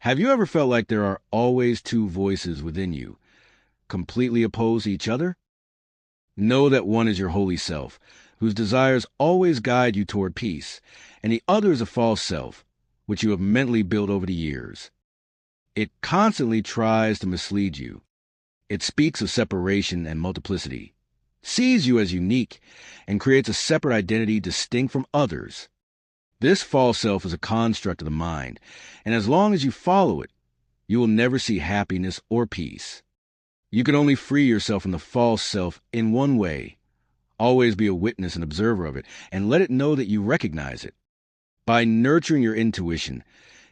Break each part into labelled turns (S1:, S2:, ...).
S1: Have you ever felt like there are always two voices within you, completely opposed to each other? Know that one is your holy self, whose desires always guide you toward peace, and the other is a false self, which you have mentally built over the years. It constantly tries to mislead you. It speaks of separation and multiplicity, sees you as unique, and creates a separate identity distinct from others. This false self is a construct of the mind, and as long as you follow it, you will never see happiness or peace. You can only free yourself from the false self in one way. Always be a witness and observer of it, and let it know that you recognize it. By nurturing your intuition,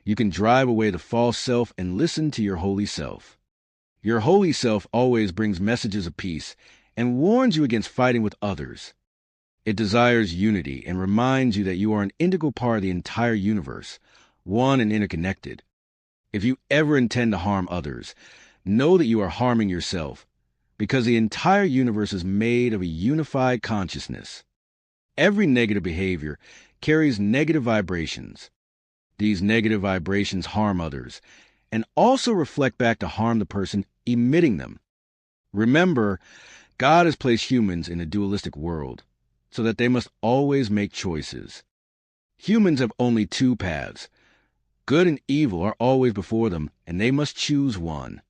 S1: you can drive away the false self and listen to your holy self. Your holy self always brings messages of peace and warns you against fighting with others. It desires unity and reminds you that you are an integral part of the entire universe, one and interconnected. If you ever intend to harm others, know that you are harming yourself, because the entire universe is made of a unified consciousness. Every negative behavior carries negative vibrations. These negative vibrations harm others, and also reflect back to harm the person emitting them. Remember, God has placed humans in a dualistic world, so that they must always make choices. Humans have only two paths. Good and evil are always before them, and they must choose one.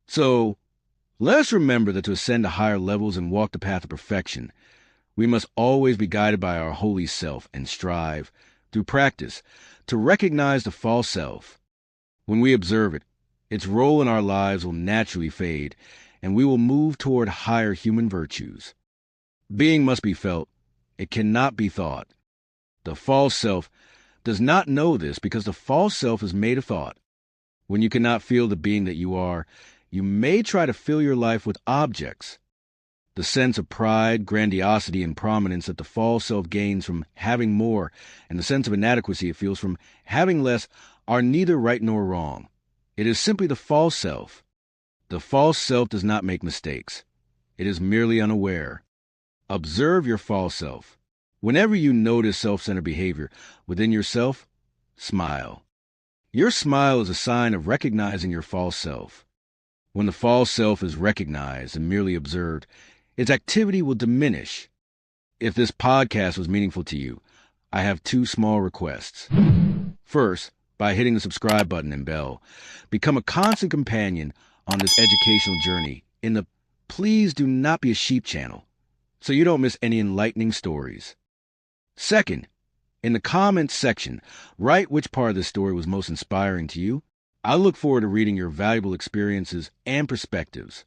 S1: So, let us remember that to ascend to higher levels and walk the path of perfection, we must always be guided by our holy self and strive, through practice, to recognize the false self. When we observe it, its role in our lives will naturally fade, and we will move toward higher human virtues. Being must be felt. It cannot be thought. The false self does not know this because the false self is made of thought. When you cannot feel the being that you are, you may try to fill your life with objects. The sense of pride, grandiosity, and prominence that the false self gains from having more, and the sense of inadequacy it feels from having less, are neither right nor wrong. It is simply the false self. The false self does not make mistakes. It is merely unaware. Observe your false self. Whenever you notice self-centered behavior within yourself, smile. Your smile is a sign of recognizing your false self. When the false self is recognized and merely observed, its activity will diminish. If this podcast was meaningful to you, I have two small requests. First, by hitting the subscribe button and bell, become a constant companion on this educational journey in the Please Do Not Be a Sheep channel, so you don't miss any enlightening stories. Second, in the comments section, write which part of this story was most inspiring to you. I look forward to reading your valuable experiences and perspectives.